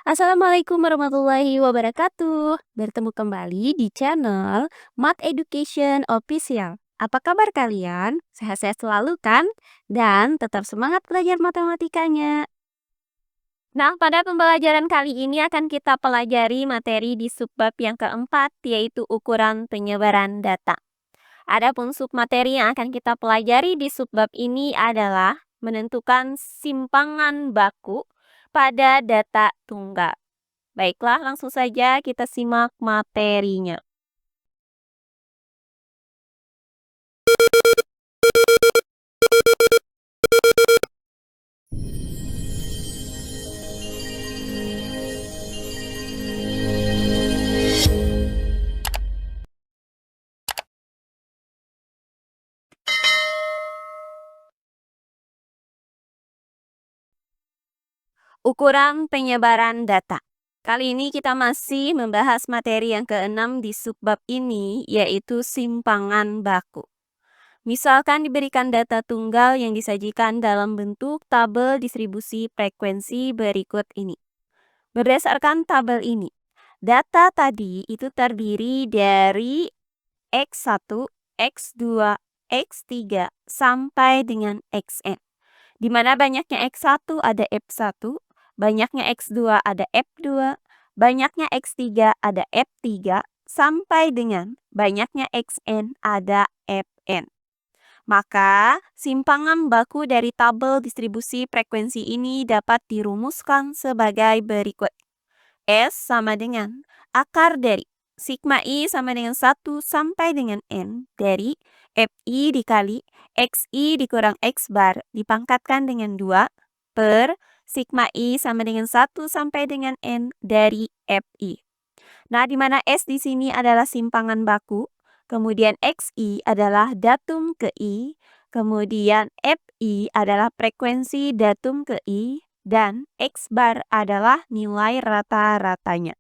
Assalamualaikum warahmatullahi wabarakatuh. Bertemu kembali di channel Math Education Official. Apa kabar kalian? Sehat-sehat selalu kan? Dan tetap semangat belajar matematikanya. Nah, pada pembelajaran kali ini akan kita pelajari materi di subbab yang keempat, yaitu ukuran penyebaran data. Adapun submateri yang akan kita pelajari di subbab ini adalah menentukan simpangan baku pada data tunggal. Baiklah, langsung saja kita simak materinya. Ukuran penyebaran data. Kali ini kita masih membahas materi yang keenam di subbab ini, yaitu simpangan baku. Misalkan diberikan data tunggal yang disajikan dalam bentuk tabel distribusi frekuensi berikut ini. Berdasarkan tabel ini, data tadi itu terdiri dari X1, X2, X3, sampai dengan Xn. Di mana banyaknya X1 ada F1, banyaknya X2 ada F2, banyaknya X3 ada F3, sampai dengan banyaknya Xn ada Fn. Maka, simpangan baku dari tabel distribusi frekuensi ini dapat dirumuskan sebagai berikut. S sama dengan akar dari sigma I sama dengan 1 sampai dengan N dari Fi dikali Xi dikurang X bar dipangkatkan dengan 2 per sigma I sama dengan 1 sampai dengan N dari Fi. Nah, di mana S di sini adalah simpangan baku, kemudian Xi adalah datum ke I, kemudian Fi adalah frekuensi datum ke I, dan X bar adalah nilai rata-ratanya.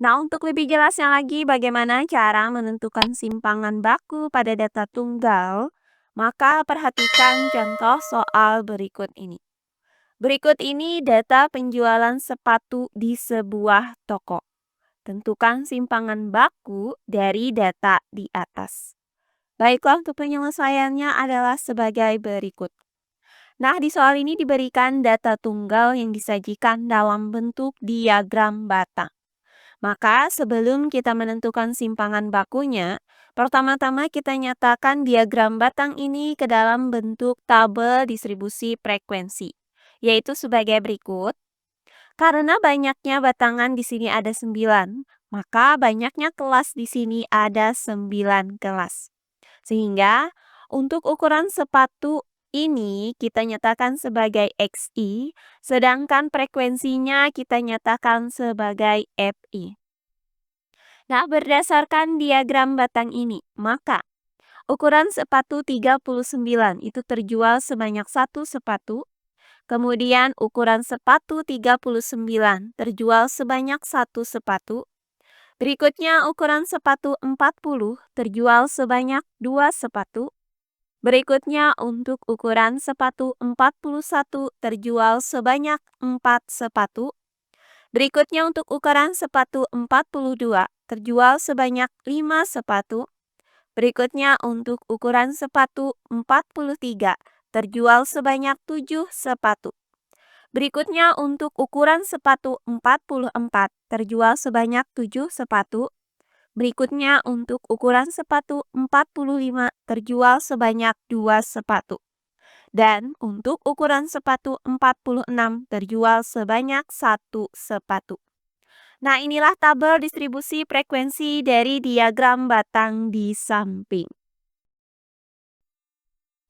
Nah, untuk lebih jelasnya lagi bagaimana cara menentukan simpangan baku pada data tunggal, maka perhatikan contoh soal berikut ini. Berikut ini data penjualan sepatu di sebuah toko. Tentukan simpangan baku dari data di atas. Baiklah, untuk penyelesaiannya adalah sebagai berikut. Nah, di soal ini diberikan data tunggal yang disajikan dalam bentuk diagram batang. Maka sebelum kita menentukan simpangan bakunya, pertama-tama kita nyatakan diagram batang ini ke dalam bentuk tabel distribusi frekuensi, yaitu sebagai berikut. Karena banyaknya batangan di sini ada 9, maka banyaknya kelas di sini ada 9 kelas. Sehingga untuk ukuran sepatu ini kita nyatakan sebagai Xi, sedangkan frekuensinya kita nyatakan sebagai Fi. Nah, berdasarkan diagram batang ini, maka ukuran sepatu 39 itu terjual sebanyak 1 sepatu. Kemudian ukuran sepatu 39 terjual sebanyak 1 sepatu. Berikutnya ukuran sepatu 40 terjual sebanyak 2 sepatu. Berikutnya untuk ukuran sepatu 41 terjual sebanyak 4 sepatu. Berikutnya untuk ukuran sepatu 42 terjual sebanyak 5 sepatu. Berikutnya untuk ukuran sepatu 43 terjual sebanyak 7 sepatu. Berikutnya untuk ukuran sepatu 44 terjual sebanyak 7 sepatu. Berikutnya untuk ukuran sepatu 45 terjual sebanyak 2 sepatu. Dan untuk ukuran sepatu 46 terjual sebanyak 1 sepatu. Nah, inilah tabel distribusi frekuensi dari diagram batang di samping.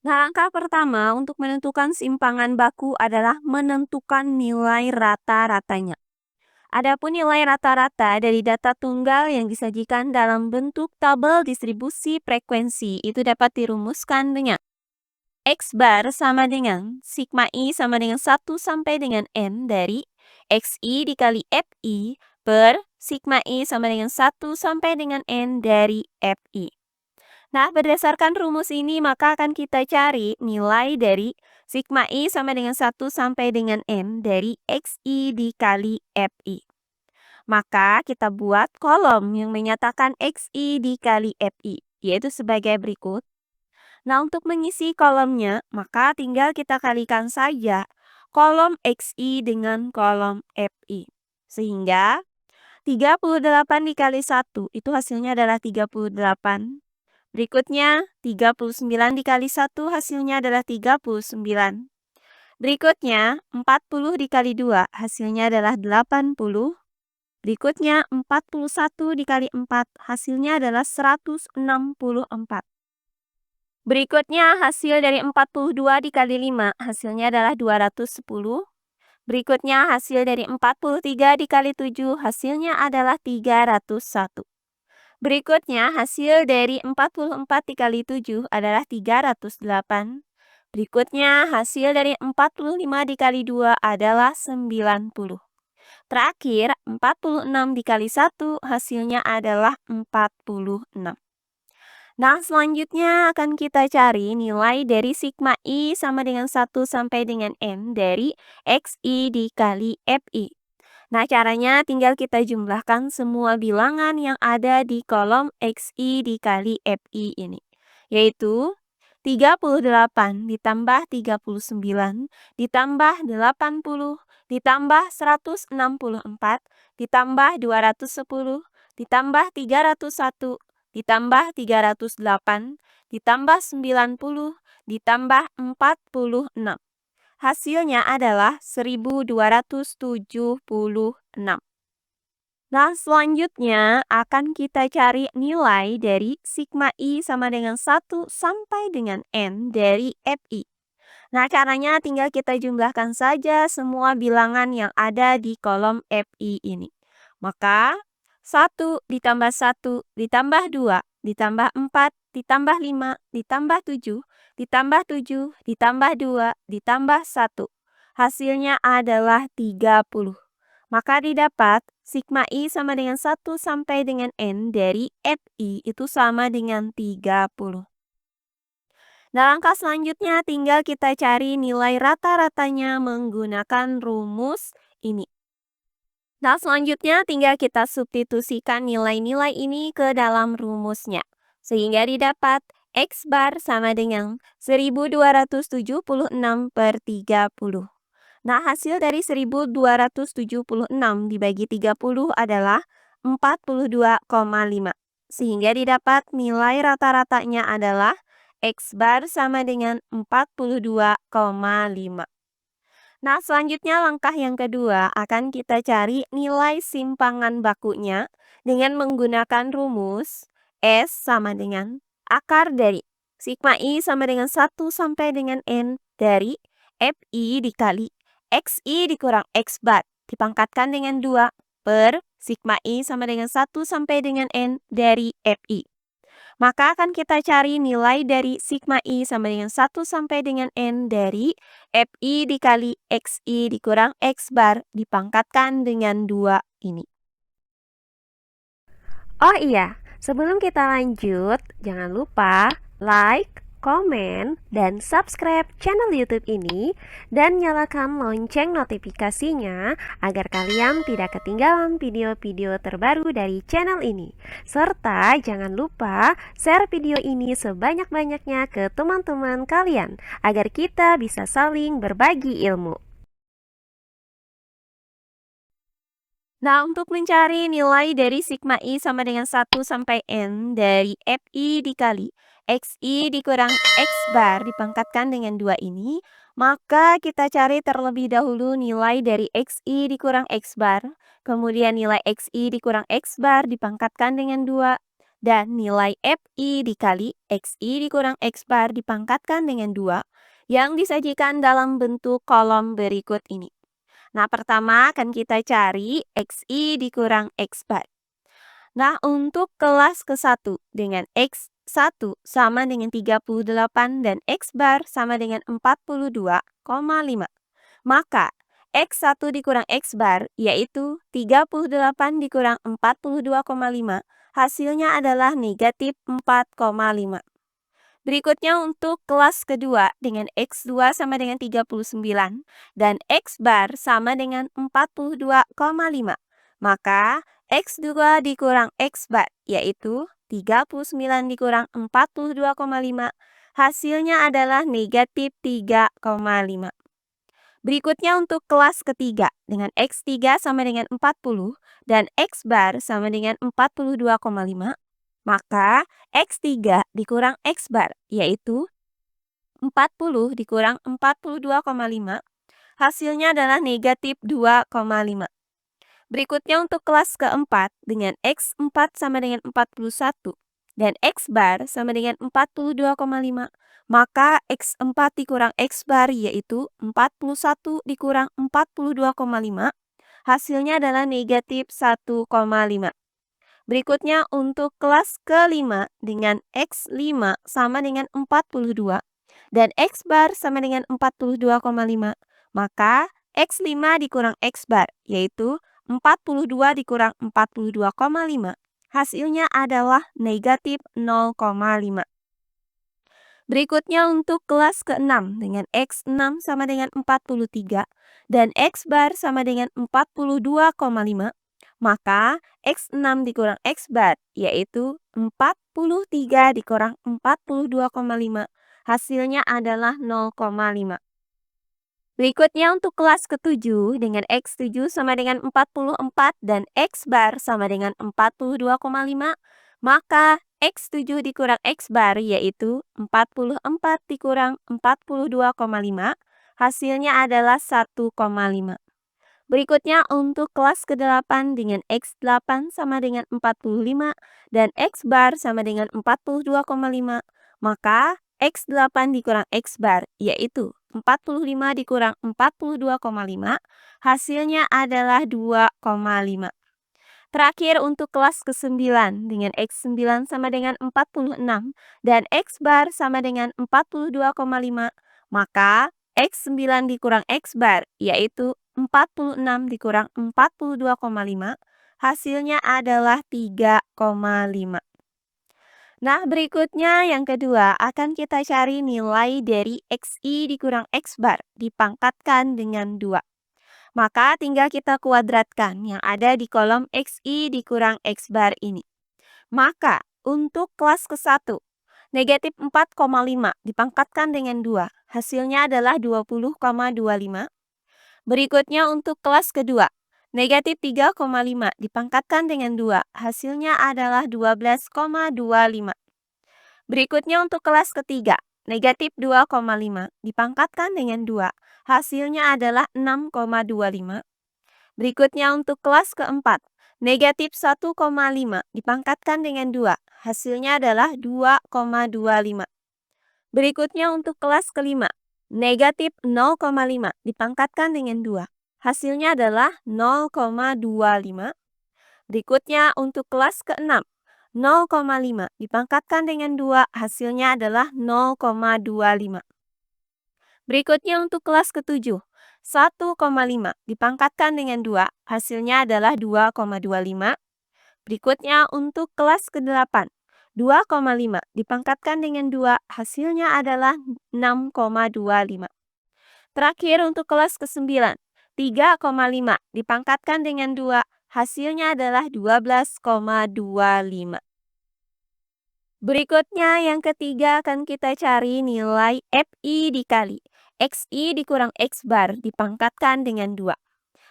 Nah, langkah pertama untuk menentukan simpangan baku adalah menentukan nilai rata-ratanya. Adapun nilai rata-rata dari data tunggal yang disajikan dalam bentuk tabel distribusi frekuensi itu dapat dirumuskan dengan X bar sama dengan sigma I sama dengan 1 sampai dengan N dari Xi dikali Fi per sigma I sama dengan 1 sampai dengan N dari Fi. Nah, berdasarkan rumus ini maka akan kita cari nilai dari sigma I sama dengan 1 sampai dengan N dari XI dikali FI. Maka kita buat kolom yang menyatakan XI dikali FI, yaitu sebagai berikut. Nah, untuk mengisi kolomnya, maka tinggal kita kalikan saja kolom XI dengan kolom FI. Sehingga 38 dikali 1 itu hasilnya adalah 38. Berikutnya 39 dikali 1 hasilnya adalah 39. Berikutnya 40 dikali 2 hasilnya adalah 80. Berikutnya 41 dikali 4 hasilnya adalah 164. Berikutnya hasil dari 42 dikali 5 hasilnya adalah 210. Berikutnya hasil dari 43 dikali 7 hasilnya adalah 301. Berikutnya hasil dari 44 dikali 7 adalah 308. Berikutnya hasil dari 45 dikali 2 adalah 90. Terakhir 46 dikali 1 hasilnya adalah 46. Nah, selanjutnya akan kita cari nilai dari sigma I sama dengan 1 sampai dengan N dari XI dikali FI. Nah, caranya tinggal kita jumlahkan semua bilangan yang ada di kolom XI dikali FI ini. Yaitu 38 ditambah 39 ditambah 80 ditambah 164 ditambah 210 ditambah 301 ditambah 308 ditambah 90 ditambah 46. Hasilnya adalah 1276. Nah, selanjutnya akan kita cari nilai dari sigma I sama dengan 1 sampai dengan N dari FI. Nah, caranya tinggal kita jumlahkan saja semua bilangan yang ada di kolom FI ini. Maka 1 ditambah 1 ditambah 2 ditambah 4 ditambah 5 ditambah 7 ditambah 7 ditambah 2 ditambah 1. Hasilnya adalah 30. Maka didapat sigma I sama dengan 1 sampai dengan N dari FI itu sama dengan 30. Nah, langkah selanjutnya tinggal kita cari nilai rata-ratanya menggunakan rumus ini. Nah, selanjutnya tinggal kita substitusikan nilai-nilai ini ke dalam rumusnya. Sehingga didapat X bar sama dengan 1276 per 30. Nah, hasil dari 1276 dibagi 30 adalah 42,5. Sehingga didapat nilai rata-ratanya adalah X bar sama dengan 42,5. Nah, selanjutnya langkah yang kedua akan kita cari nilai simpangan bakunya dengan menggunakan rumus S sama dengan akar dari sigma I sama dengan 1 sampai dengan N dari FI dikali XI dikurang X bar dipangkatkan dengan 2 per sigma I sama dengan 1 sampai dengan N dari FI. Maka akan kita cari nilai dari sigma I sama dengan 1 sampai dengan N dari FI dikali XI dikurang X bar dipangkatkan dengan 2 ini. Oh iya, sebelum kita lanjut, jangan lupa like, komen, dan subscribe channel YouTube ini dan nyalakan lonceng notifikasinya agar kalian tidak ketinggalan video-video terbaru dari channel ini. Serta jangan lupa share video ini sebanyak-banyaknya ke teman-teman kalian agar kita bisa saling berbagi ilmu. Nah, untuk mencari nilai dari sigma I sama dengan 1 sampai N dari FI dikali XI dikurang X bar dipangkatkan dengan 2 ini, maka kita cari terlebih dahulu nilai dari XI dikurang X bar, kemudian nilai XI dikurang X bar dipangkatkan dengan 2, dan nilai FI dikali XI dikurang X bar dipangkatkan dengan 2 yang disajikan dalam bentuk kolom berikut ini. Nah, pertama akan kita cari XI dikurang X bar. Nah, untuk kelas ke-1 dengan X1 sama dengan 38 dan X bar sama dengan 42,5. Maka X1 dikurang X bar yaitu 38 dikurang 42,5 hasilnya adalah negatif 4,5. Berikutnya untuk kelas kedua dengan X2 sama dengan 39 dan X bar sama dengan 42,5. Maka X2 dikurang X bar yaitu 39 dikurang 42,5 hasilnya adalah negatif 3,5. Berikutnya untuk kelas ketiga dengan X3 sama dengan 40 dan X bar sama dengan 42,5. Maka X3 dikurang X bar, yaitu 40 dikurang 42,5, hasilnya adalah negatif 2,5. Berikutnya untuk kelas keempat dengan X4 sama dengan 41 dan X bar sama dengan 42,5, maka X4 dikurang X bar yaitu 41 dikurang 42,5, hasilnya adalah negatif 1,5. Berikutnya untuk kelas kelima dengan X5 sama dengan 42 dan X bar sama dengan 42,5. Maka X5 dikurang X bar yaitu 42 dikurang 42,5. Hasilnya adalah negatif 0,5. Berikutnya untuk kelas ke-6 dengan X6 sama dengan 43 dan X bar sama dengan 42,5. Maka X6 dikurang X bar yaitu 43 dikurang 42,5. Hasilnya adalah 0,5. Berikutnya untuk kelas ke-7 dengan X7 sama dengan 44 dan X bar sama dengan 42,5. Maka X7 dikurang X bar yaitu 44 dikurang 42,5. Hasilnya adalah 1,5. Berikutnya untuk kelas ke-8 dengan X8 sama dengan 45 dan X bar sama dengan 42,5. Maka X8 dikurang X bar yaitu 45 dikurang 42,5. Hasilnya adalah 2,5. Terakhir untuk kelas ke-9 dengan X9 sama dengan 46 dan X bar sama dengan 42,5. Maka X9 dikurang X bar yaitu 46 dikurang 42,5. Hasilnya adalah 3,5. Nah, berikutnya yang kedua akan kita cari nilai dari XI dikurang X bar dipangkatkan dengan 2. Maka tinggal kita kuadratkan yang ada di kolom XI dikurang X bar ini. Maka untuk kelas ke-1, negatif 4,5 dipangkatkan dengan 2. Hasilnya adalah 20,25. Berikutnya untuk kelas kedua, negatif 3,5 dipangkatkan dengan 2. Hasilnya adalah 12,25. Berikutnya untuk kelas ketiga, negatif 2,5 dipangkatkan dengan 2. Hasilnya adalah 6,25. Berikutnya untuk kelas keempat, negatif 1,5 dipangkatkan dengan 2. Hasilnya adalah 2,25. Berikutnya untuk kelas kelima, negatif 0,5 dipangkatkan dengan 2. Hasilnya adalah 0,25. Berikutnya untuk kelas ke-6, 0,5 dipangkatkan dengan 2. Hasilnya adalah 0,25. Berikutnya untuk kelas ke-7, 1,5 dipangkatkan dengan 2. Hasilnya adalah 2,25. Berikutnya untuk kelas ke-8, 2,5 dipangkatkan dengan 2, hasilnya adalah 6,25. Terakhir untuk kelas ke-9, 3,5 dipangkatkan dengan 2, hasilnya adalah 12,25. Berikutnya yang ketiga akan kita cari nilai FI dikali XI dikurang X bar dipangkatkan dengan 2.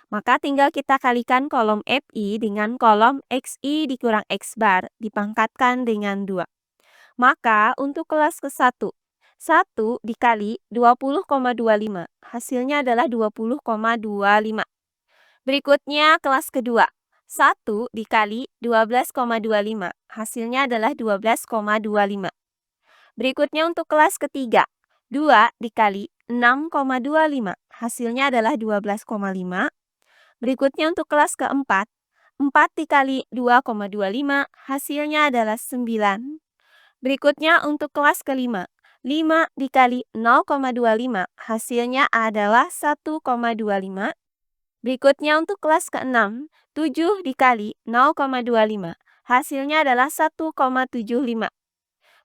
Maka tinggal kita kalikan kolom FI dengan kolom XI dikurang X bar dipangkatkan dengan 2. Maka untuk kelas ke-1, 1 dikali 20,25. Hasilnya adalah 20,25. Berikutnya kelas kedua, 1 dikali 12,25. Hasilnya adalah 12,25. Berikutnya untuk kelas ketiga, 2 dikali 6,25. Hasilnya adalah 12,5. Berikutnya untuk kelas keempat, 4 dikali 2,25, hasilnya adalah 9. Berikutnya untuk kelas kelima, 5 dikali 0,25, hasilnya adalah 1,25. Berikutnya untuk kelas keenam, 7 dikali 0,25, hasilnya adalah 1,75.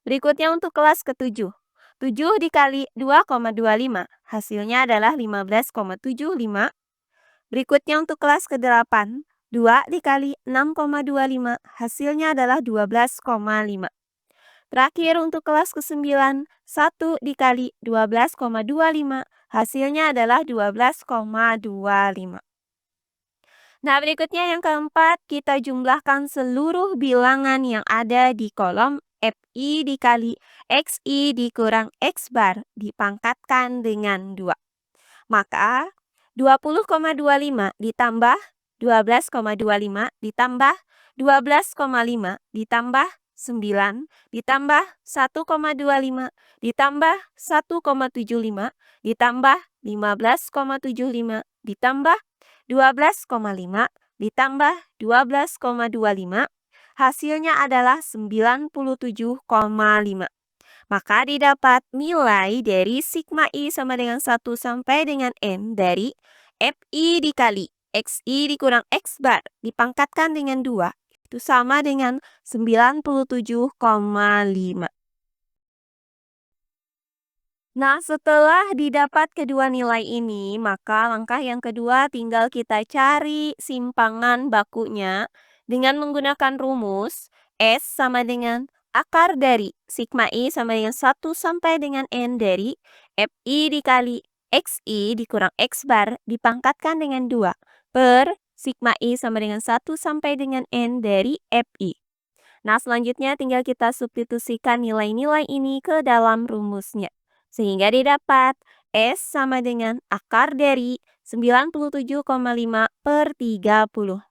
Berikutnya untuk kelas ke-7. 7 dikali 2,25, hasilnya adalah 15,75. Berikutnya untuk kelas ke-8. 2 dikali 6,25, hasilnya adalah 12,5. Terakhir untuk kelas ke-9, 1 dikali 12,25, hasilnya adalah 12,25. Nah, berikutnya yang keempat, kita jumlahkan seluruh bilangan yang ada di kolom FI dikali XI dikurang X bar dipangkatkan dengan 2. Maka 20,25 ditambah 12,25 ditambah 12,5 ditambah 9 ditambah 1,25 ditambah 1,75 ditambah 15,75 ditambah 12,5 ditambah 12,25, hasilnya adalah 97,5. Maka didapat nilai dari sigma I sama dengan 1 sampai dengan N dari FI dikali XI dikurang X bar dipangkatkan dengan 2. Itu sama dengan 97,5. Nah, setelah didapat kedua nilai ini, maka langkah yang kedua tinggal kita cari simpangan bakunya dengan menggunakan rumus S sama dengan akar dari sigma I sama dengan 1 sampai dengan N dari FI dikali XI dikurang X bar dipangkatkan dengan 2 per sigma I sama dengan 1 sampai dengan N dari FI. Nah, selanjutnya tinggal kita substitusikan nilai-nilai ini ke dalam rumusnya. Sehingga didapat S sama dengan akar dari 97,5 per 30.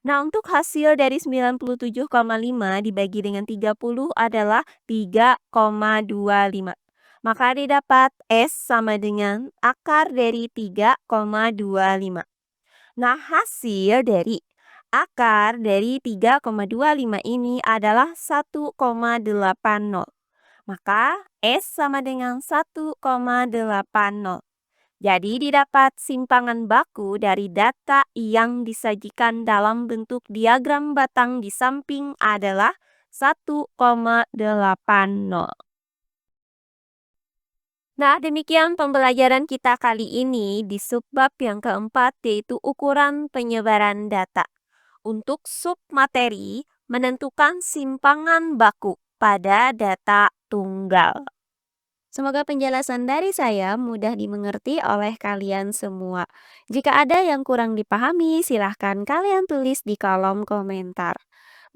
Nah, untuk hasil dari 97,5 dibagi dengan 30 adalah 3,25. Maka didapat S sama dengan akar dari 3,25. Nah, hasil dari akar dari 3,25 ini adalah 1,80. Maka S sama dengan 1,80. Jadi didapat simpangan baku dari data yang disajikan dalam bentuk diagram batang di samping adalah 1,80. Nah, demikian pembelajaran kita kali ini di subbab yang keempat, yaitu ukuran penyebaran data. Untuk submateri, menentukan simpangan baku pada data tunggal. Semoga penjelasan dari saya mudah dimengerti oleh kalian semua. Jika ada yang kurang dipahami, silahkan kalian tulis di kolom komentar.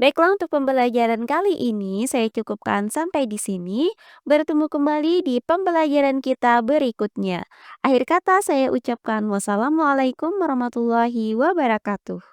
Baiklah, untuk pembelajaran kali ini saya cukupkan sampai di sini. Bertemu kembali di pembelajaran kita berikutnya. Akhir kata saya ucapkan wassalamualaikum warahmatullahi wabarakatuh.